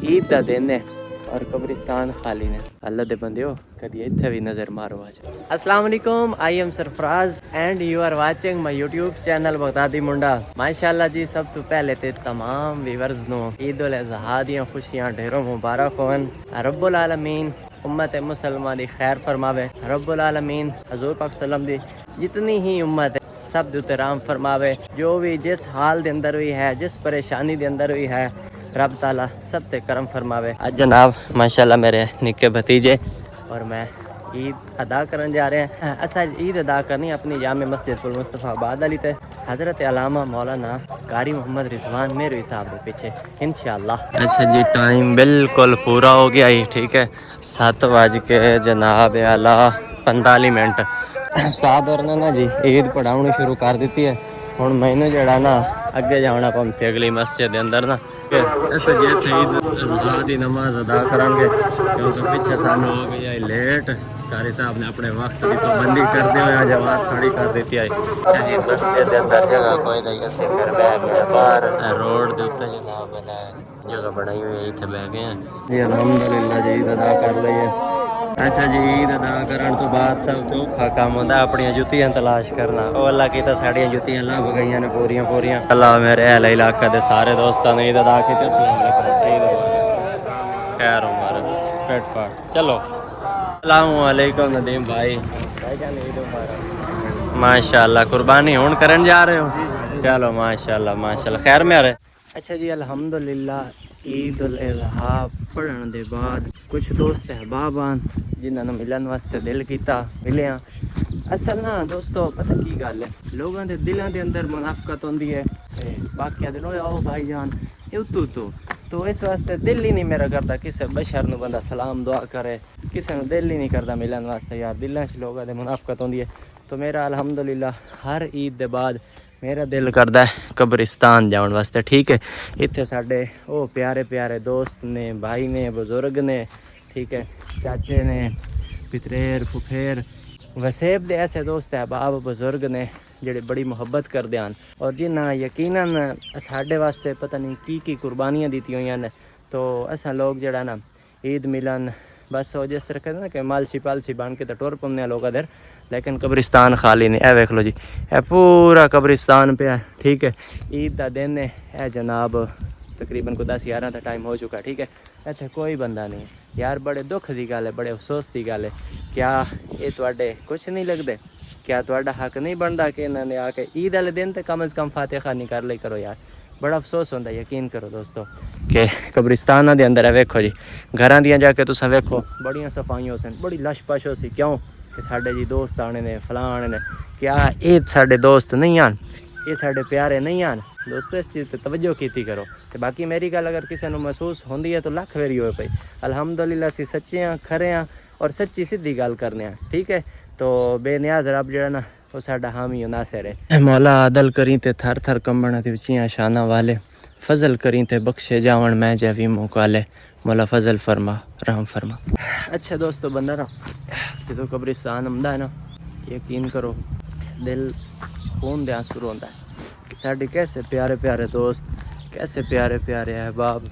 عید دا دن ہے اور قبرستان خالی نے. اللہ دے بندیو کدی ایتھے بھی نظر مارو آج. السلام علیکم, I am Sarfaraz and you are watching my YouTube channel Baghdadi Munda. ماشاءاللہ جی, سب تو پہلے تے تمام ویورز نو عید الاضحیٰ دیاں خوشیاں ڈھیروں مبارک ہون. رب العالمین امت مسلمہ دی خیر فرماوے. رب العالمین حضور پاک صلی اللہ علیہ وسلم دی جتنی ہی امت ہے سب دے تے رحم فرماوے. جو بھی جس حال دے اندر ہوئی ہے, جس پریشانی دے اندر ہوئی ہے, رب تعالیٰ سب تے کرم فرماوے. آج جناب ماشاءاللہ میرے نکے بھتیجے اور میں عید ادا کرن جا رہے ہیں. اصل عید ادا کرنی اپنی جامع مسجد المصطفیٰ آباد علی تے حضرت علامہ مولانا قاری محمد رضوان میرے صاحب دے پیچھے انشاءاللہ. اچھا جی, ٹائم بالکل پورا ہو گیا ہی. ٹھیک ہے, 7 جناب اعلیٰ 45 منٹ. ساتھ اور نا جی عید پڑھاؤنی شروع کر دیتی ہے. ہوں میں جڑا نا اگے جانا پم سے اگلی مسجد دے اندر نا ایسے جی عید الاضحیٰ دی نماز ادا کریں گے کیونکہ پیچھے سانو ہو گئی ہے لیٹ. قاری صاحب نے اپنے وقت کی پابندی کرتے ہوئے جماعت کھڑی کر دیتی ہے. اچھا جی, مسجد دے اندر جگہ کوئی نہیں, اسے پھر بہ گئے باہر روڈ دے اوپر جناب جگہ بنائی ہوئی ہے, اتنے بہ گئے ہیں جی. الحمدللہ جی عید ادا کر لئیے. ایسا جی عید ادا کرن تو بعد سب تو اوکھا کام ہوندا اپنی جُتیاں تلاش کرنا. او اللہ کی تا ساڈیاں جُتیاں لب گئیاں نے پوریاں پوریاں. اللہ میرے اہل علاقہ دے سارے دوستاں نے عید ادا کی. السلام علیکم, عید مبارک, خیر مبارک, فٹ فاٹ چلو. السلام علیکم ندیم بھائی, عید مبارک. ماشاءاللہ قربانی ہون کرن جا رہے ہو؟ چلو ماشاءاللہ ماشاءاللہ, خیر میں آ رہے. اچھا جی, الحمدللہ عید الاضحیٰ پڑھن دے بعد کچھ دوست احباب آن جنہاں نے ملن واسطے دل کیتا ملیاں. اصل نا دوستو پتہ کی گل ہے, لوگاں دے دلاں دے اندر منافقت ہوندی ہے. باقی دن آؤ بھائی جان تو اس واسطے دل ہی نہیں میرا کرتا کسے بشر نو بندہ سلام دعا کرے. کسے نو دل ہی نہیں کرتا ملن واسطے یار, دلاں چ لوگاں دے منافقت ہوندی ہے. تو میرا الحمدللہ ہر عید دے بعد میرا دل کردا ہے قبرستان جاؤن واسطے. ٹھیک ہے, اتنے ساڈے او پیارے پیارے دوست نے, بھائی نے, بزرگ نے, ٹھیک ہے, چاچے نے, پتریر پھپھیر وسیب دے ایسے دوست احباب بزرگ نے جڑے بڑی محبت کردے ہیں اور جنہاں یقیناً ساڈے واسطے پتہ نہیں کی قربانیاں دیتی ہوئی ہیں. تو اساں لوگ جڑا نا عید ملن بس وہ جس طرح کہتے ہیں نا کہ مالسی پالسی بن کے تو ٹور پونے لوگ ادھر, لیکن قبرستان خالی نہیں. اے ویکھ لو جی, اے پورا قبرستان پہ ہے. ٹھیک ہے, عید دا دن ہے اے جناب, تقریباً کو 10-11 کا ٹائم ہو چکا. ٹھیک ہے, ایتھے کوئی بندہ نہیں یار. بڑے دکھ دی گل ہے, بڑے افسوس دی گل ہے. کیا یہ تواڈے کچھ نہیں لگدے؟ کیا تواڈا حق نہیں بندا کہ انہاں نے آ کے عید والے دن تے کم از کم فاتحہ خوانی کر لئی کرو یار؟ بڑا افسوس ہوندا ہے یقین کرو دوستو کہ قبرستاناں دے اندر ہے ویکھو جی, گھراں دیاں جا کے تساں ویکھو بڑیاں صفائیاں ہو سن, بڑی لش پش ہو سی. کیوں کہ ساڈے جی دوست آنے نے, فلاں آنے نے. کیا یہ ساڈے دوست نہیں آن؟ یہ ساڈے پیارے نہیں آن؟ دوستو اس چیز تے توجہ کیتی کرو. تے باقی میری گل اگر کسی نو محسوس ہوندی ہے تو لکھ ویری ہوئے پئی. الحمدللہ اسی سچے ہاں, کھرے ہاں اور سچی سیدھی گل کرنے ہاں. ٹھیک ہے, تو بے نیاز رب جڑا نا وہ ساڈا حامی و ناصر ہے. مولا عدل کریں تے تھر تھر کمبن تے اونچیاں شاناں والے, فضل کریں تے بخشے جاون میں جیوی موکالے. مولا فضل فرما, رحم فرما. اچھا دوستو, بندہ نا جدو قبرستان آمدا ہے نا, یقین کرو دل خون دے آنسو روندا ہے کہ ساڈے کیسے پیارے پیارے دوست, کیسے پیارے پیارے احباب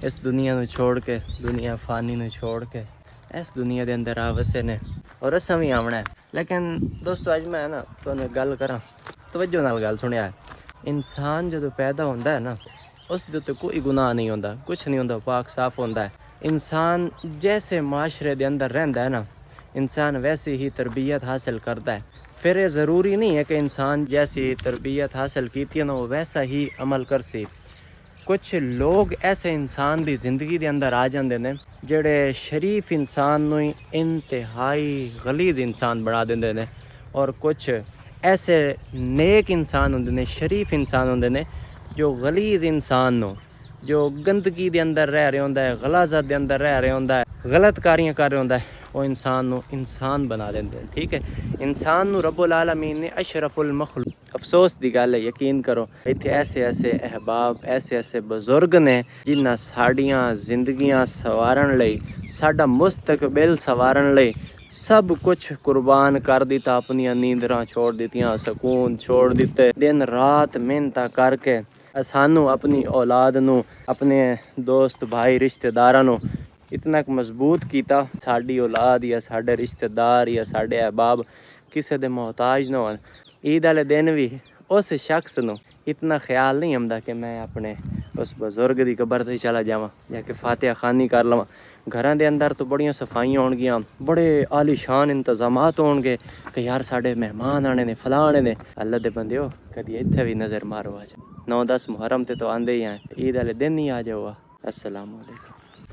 اس دنیا نو چھوڑ کے, دنیا فانی نو چھوڑ کے اس دنیا دے اندر آ وسے نے اور اساں وی آونا ہے. لیکن دوستو اج میں نا تانوں گل کراں, توجہ نال گل سنیا. انسان جدو پیدا ہوندا ہے نا اس دے تے کوئی گناہ نہیں ہوندا, کچھ نہیں ہوندا, پاک صاف ہوندا ہے. انسان جیسے معاشرے دے اندر رہندا ہے نا, انسان ویسی ہی تربیت حاصل کرتا ہے. پھر یہ ضروری نہیں ہے کہ انسان جیسی تربیت حاصل کیتی ہے نا وہ ویسا ہی عمل کر سی. کچھ لوگ ایسے انسان دی زندگی دے اندر آ جاندے نے جڑے شریف انسان نو ہی انتہائی غلیظ انسان بنا دیندے نے, اور کچھ ایسے نیک انسان ہوندے نے, شریف انسان ہوندے نے جو غلیظ انسان نو, جو گندگی دے اندر رہ رہا ہوندا ہے, غلاظت دے اندر رہ رہا ہوندا ہے, غلط کاریاں کر رہا ہوندا ہے, وہ انسان نو انسان بنا دیندے ہیں. ٹھیک ہے, انسان نو رب العالمین نے اشرف المخلوق, افسوس دی گل ہے یقین کرو ایتھے ایسے ایسے احباب, ایسے ایسے بزرگ نے جنہاں ساڈیاں زندگیاں سوارن لئی, ساڈا مستقبل سوارن لئی سب کچھ قربان کر دیتا. اپنی نیندراں چھوڑ دیتیاں, سکون چھوڑ دیتے, دن رات محنتاں کر کے سانو اپنی اولاد نو اپنے دوست بھائی رشتہ داراں نو اتنا کہ مضبوط کیتا ساڈی اولاد یا ساڈے رشتہ دار یا ساڈے احباب کسے دے محتاج نہ ہون. عید والے دن بھی اس شخص نو اتنا خیال نہیں آمدا کہ میں اپنے اس بزرگ دی قبر تے چلا جاواں یا کہ فاتحہ خوانی کر لواں. گھراں دے اندر تو بڑیاں صفائیاں ہون گیاں, بڑے عالی شان انتظامات ہون گے کہ یار ساڈے مہمان آنے نے فلاں آنے نے. اللہ دے بندیو کدی ایتھے بھی نظر مارو آج 9-10 محرم تے تو آندے ہی ہیں, عید والے دن ہی آ جاؤ. السلام علیکم.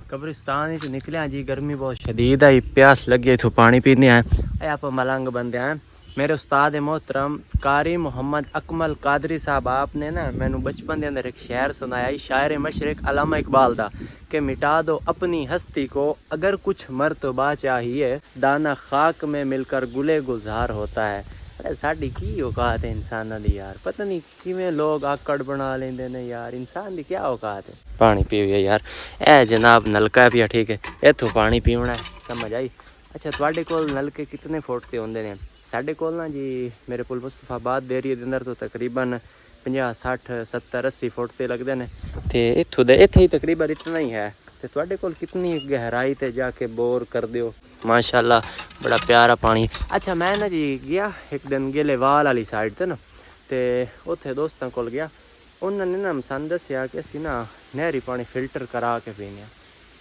قبرستان وچ نکلے جی, گرمی بہت شدید ہے, پیاس لگی تو پانی پینے ہیں. اے آپ ملنگ بندے ہیں. میرے استاد محترم قاری محمد اکمل قادری صاحب آپ نے نا مینو بچپن دے اندر ایک شعر سنایا, شاعر مشرق علامہ اقبال دا, کہ مٹا دو اپنی ہستی کو اگر کچھ مرتبہ چاہیے, دانا خاک میں مل کر گلے گلزار ہوتا ہے. ساڈی کی اوقات ہے انساناں دی یار, پتہ نہیں کیویں لوگ آکڑ بنا لیندے نے یار. انسان دی کیا اوقات ہے. پانی پیو یار, اے جناب نلکا پیا ٹھیک ہے, ایتھوں پانی پیونا ہے, سمجھ آئی. اچھا تواڈے کول نلکے کتنے فٹ تے ہوندے نے؟ ساڈے کول نا جی میرے کول مصطفی آباد ایریا دے اندر تو تقریباً 50 60 70 80 فٹ تے لگدے نے, تے ایتھوں دے ایتھے ہی تقریباً اتنا ہی ہے. تے تواڈے کول کتنی گہرائی تے جا کے بور کر دیو؟ ماشاءاللہ بڑا پیارا پانی. اچھا میں نا جی گیا ایک دن گیلے وال والی سائڈ تے نا, تے اوتھے دوستاں کول گیا, انہاں نے نا سان دسیا کہ اسی نا نہری پانی فلٹر کرا کے پینے.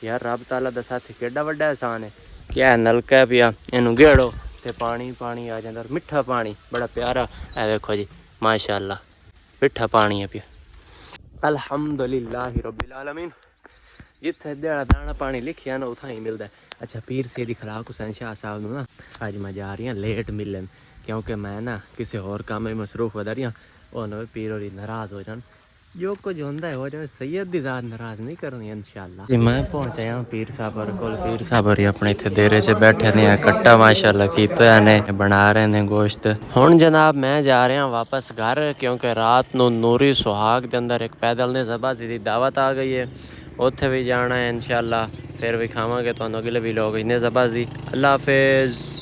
یار رب تعالیٰ دا ساتھ کیڈا وڈا احسان ہے. کیا نلکا پیا اینوں گیڑو تے پانی آ جاندا, میٹھا پانی بڑا پیارا. اے ویکھو جی ماشاءاللہ میٹھا پانی ہے پیا. الحمدللہ رب العالمین. جتھے دانا پانی لکھیا نا اتھاں ہی ملدا ہے. اچھا پیر سید اخلاق حسین شاہ صاحب نو نا اج میں جا رہی ہاں لیٹ ملن, کیونکہ میں نا کسی اور کام میں مصروف ہو رہی ہاں. وہ نو پیر ہوری ناراض ہو جان, جو کچھ ہوندا ہے ہو جائے, سید دی ذات ناراض نہیں کرنی انشاءاللہ. میں پہنچیا ہوں پیر صاحب اور کول. پیر صاحب ہوری اپنے اتنے دیرے سے بیٹھے نے, کٹا ماشاءاللہ کیتا نے, بنا رہے نے گوشت. ہن جناب میں جا رہا ہوں واپس گھر, کیونکہ رات نو نوری سہاگ دے اندر ایک پیدل نے ذبح دی دعوت آ گئی ہے, اوتھے بھی جانا ہے انشاءاللہ. پھر بھی کھاواں گے تانوں اگلے ویلاگ نے ذبح دی. اللہ حافظ.